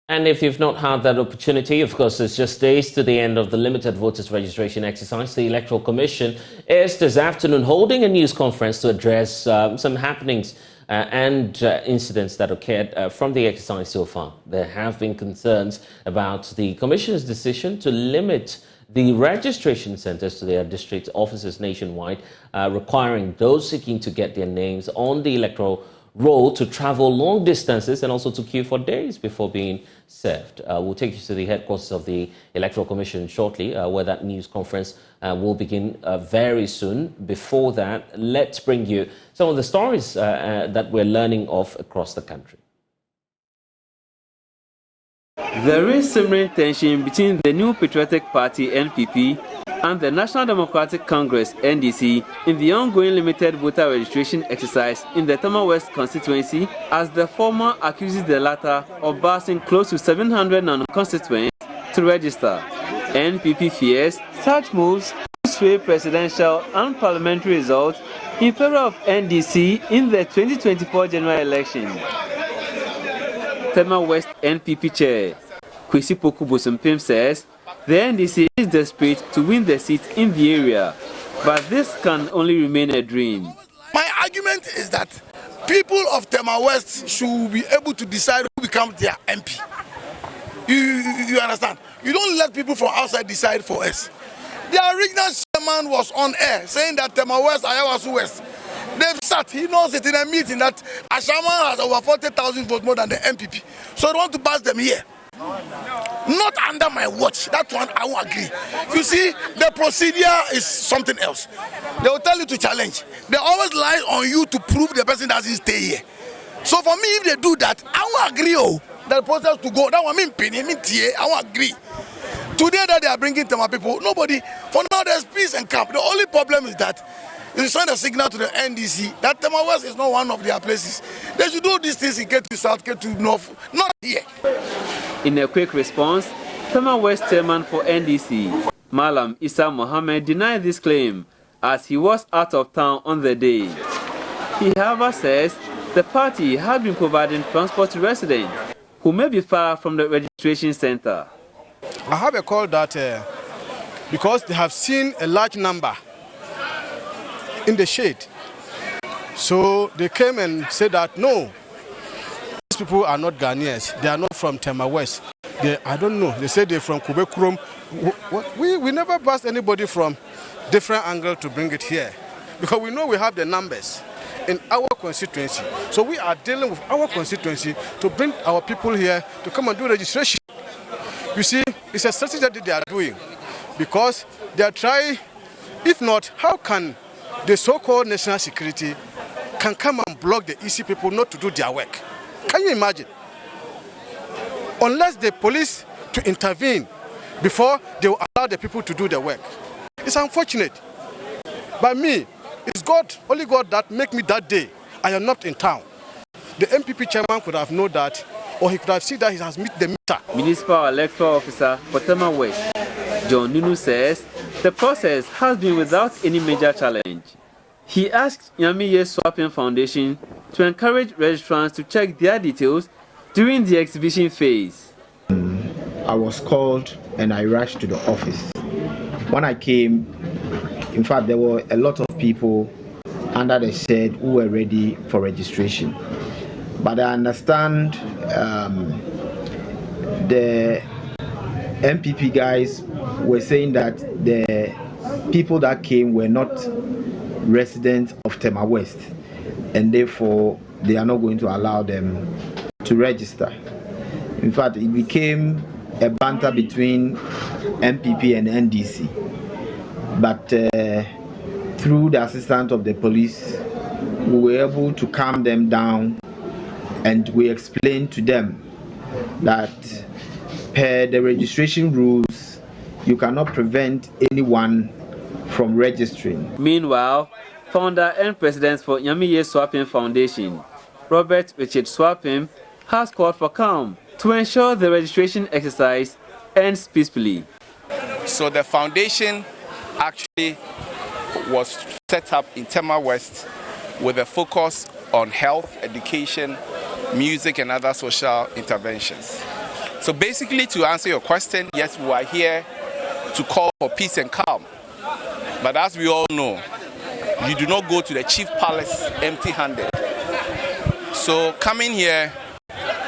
And if you've not had that opportunity, of course, it's just days to the end of the limited voters registration exercise. The Electoral Commission is this afternoon holding a news conference to address some happenings and incidents that occurred from the exercise so far. There have been concerns about the Commission's decision to limit the registration centres to their district offices nationwide, requiring those seeking to get their names on the electoral roll to travel long distances and also to queue for days before being served. We'll take you to the headquarters of the Electoral Commission shortly, where that news conference will begin very soon. Before that, let's bring you some of the stories that we're learning of across the country. There is simmering tension between the New Patriotic Party (NPP) and the National Democratic Congress (NDC) in the ongoing limited voter registration exercise in the Tema West constituency, as the former accuses the latter of passing close to 700 non-constituents to register. NPP fears such moves could sway presidential and parliamentary results in favor of NDC in the 2024 general election. Tema West NPP Chair Kwesi Poku Bosompim says the NDC is desperate to win the seat in the area, but this can only remain a dream. My argument is that people of Tema West should be able to decide who becomes their MP. You understand? You don't let people from outside decide for us. The original chairman was on air saying that Tema West, Ayawasu West. They've sat, he knows it in a meeting that Ashama has over 40,000 votes more than the MPP. So they want to pass them here. Not under my watch. That one I won't agree. You see, the procedure is something else. They will tell you to challenge. They always lie on you to prove the person doesn't stay here. So for me, if they do that, I won't agree. The process to go. That one mean penny, mean TA. I won't agree. Today that they are bringing Tema people, nobody. For now, there's peace and camp. The only problem is that they send a signal to the NDC that Tema West is not one of their places. They should do these things in K2 South, K2 North, not here. In a quick response, Tema West chairman for NDC, Malam Issa Mohammed, denied this claim as he was out of town on the day. He, however, says the party had been providing transport to residents who may be far from the registration center. I have a call that because they have seen a large number in the shade. So they came and said that no, these people are not Ghanaians. They are not from Tema West. I don't know. They say they're from Kubekurum. We never passed anybody from different angle to bring it here because we know we have the numbers in our constituency. So we are dealing with our constituency to bring our people here to come and do registration. You see, it's a strategy that they are doing because they are trying. If not, how can the so-called national security can come and block the EC people not to do their work? Can you imagine? Unless the police to intervene before they will allow the people to do their work. It's unfortunate. By me, it's God, only God that make me that day. I am not in town. The MPP chairman could have known that, or he could have seen that he has met the meter. Municipal Electoral Officer for Tema West, John Nunu, says the process has been without any major challenge. He asked Nyamiye Swapping Foundation to encourage registrants to check their details during the exhibition phase. I was called and I rushed to the office. When I came, in fact, there were a lot of people under the shed who were ready for registration. But I understand the MPP guys were saying that the people that came were not residents of Tema West, and therefore they are not going to allow them to register. In fact, it became a banter between MPP and NDC. But through the assistance of the police, we were able to calm them down, and we explained to them that per the registration rules, you cannot prevent anyone from registering. Meanwhile, founder and president for Nyamiye Swapping Foundation, Robert Richard Swapping, has called for calm to ensure the registration exercise ends peacefully. So the foundation actually was set up in Tema West with a focus on health, education, music and other social interventions. So basically, to answer your question, yes, we are here to call for peace and calm. But as we all know, you do not go to the chief palace empty-handed. So coming here,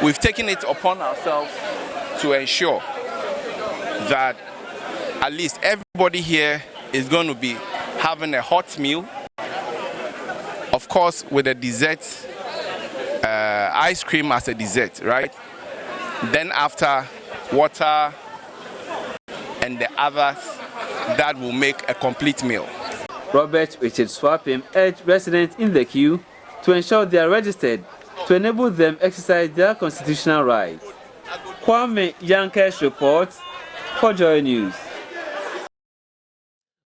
we've taken it upon ourselves to ensure that at least everybody here is going to be having a hot meal, of course with a dessert, ice cream as a dessert, right? Then after, water and the others that will make a complete meal. Robert Richard Swapim urged residents in the queue to ensure they are registered to enable them exercise their constitutional rights. Kwame Yankesh reports for Joy News.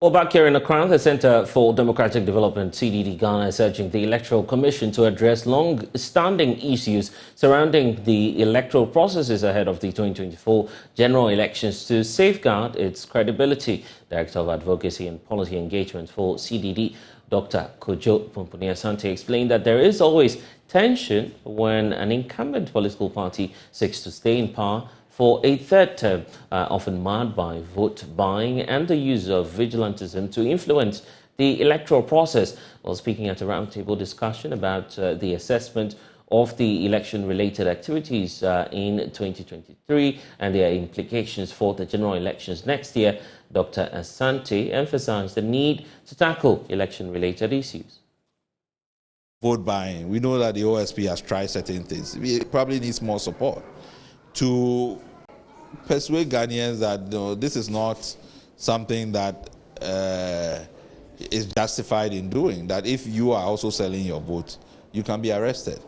Well, back here in Accra, the Center for Democratic Development, CDD Ghana, is urging the Electoral Commission to address long-standing issues surrounding the electoral processes ahead of the 2024 general elections to safeguard its credibility. Director of Advocacy and Policy Engagement for CDD, Dr. CODEO Asante, explained that there is always tension when an incumbent political party seeks to stay in power for a third term, often marred by vote buying and the use of vigilantism to influence the electoral process. While speaking at a roundtable discussion about the assessment of the election-related activities in 2023 and their implications for the general elections next year, Dr. Asante emphasized the need to tackle election-related issues. Vote buying. We know that the OSP has tried certain things. It probably needs more support to persuade Ghanaians that this is not something that is justified in doing, that if you are also selling your vote, you can be arrested.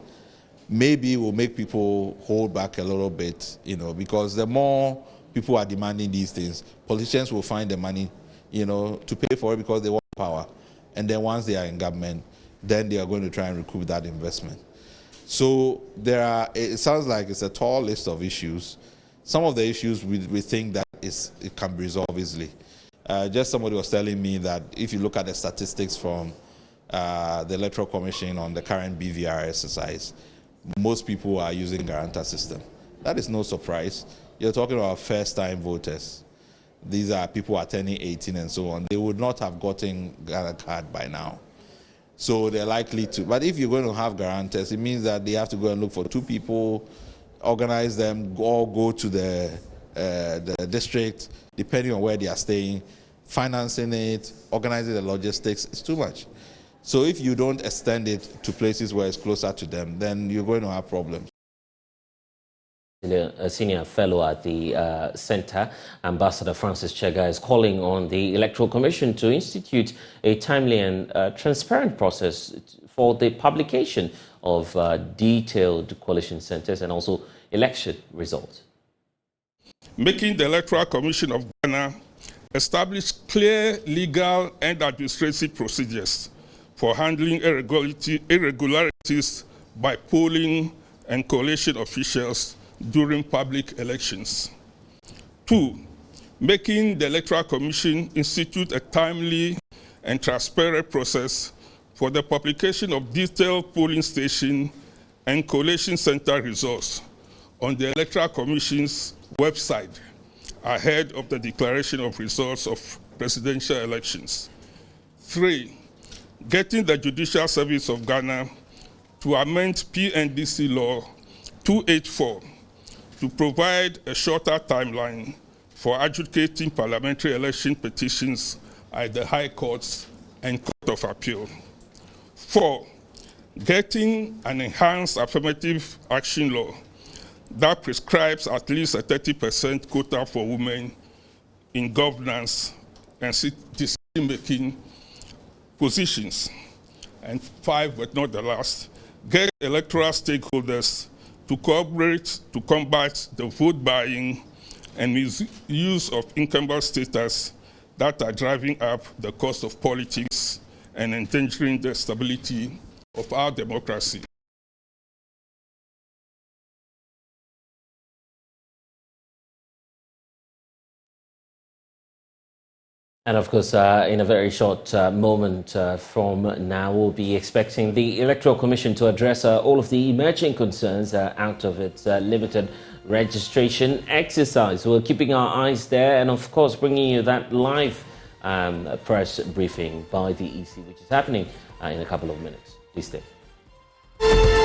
Maybe it will make people hold back a little bit, because the more people are demanding these things, politicians will find the money, to pay for it because they want power. And then once they are in government, then they are going to try and recoup that investment. So it sounds like it's a tall list of issues. Some of the issues we think that it can be resolved easily. Just somebody was telling me that if you look at the statistics from the Electoral Commission on the current BVR exercise, most people are using guarantor system. That is no surprise. You're talking about first-time voters. These are people who are turning 18 and so on. They would not have gotten a card by now. So they're likely to. But if you're going to have guarantors, it means that they have to go and look for two people, organize them, or go to the district, depending on where they are staying, financing it, organizing the logistics. It's too much. So if you don't extend it to places where it's closer to them, then you're going to have problems. A senior fellow at the Centre, Ambassador Francis Chega, is calling on the Electoral Commission to institute a timely and transparent process for the publication of detailed coalition centres and also election results. Making the Electoral Commission of Ghana establish clear legal and administrative procedures for handling irregularities by polling and coalition officials during public elections. 2, making the Electoral Commission institute a timely and transparent process for the publication of detailed polling station and coalition center results on the Electoral Commission's website ahead of the declaration of results of presidential elections. 3, getting the Judicial Service of Ghana to amend PNDC Law 284 to provide a shorter timeline for adjudicating parliamentary election petitions at the High Courts and Court of Appeal. 4, getting an enhanced affirmative action law that prescribes at least a 30% quota for women in governance and decision-making positions. And 5, but not the last, get electoral stakeholders to cooperate to combat the vote buying and misuse of incumbent status that are driving up the cost of politics and endangering the stability of our democracy. And of course, in a very short moment from now, we'll be expecting the Electoral Commission to address all of the emerging concerns out of its limited registration exercise. We're keeping our eyes there and, of course, bringing you that live press briefing by the EC, which is happening in a couple of minutes. Please stay.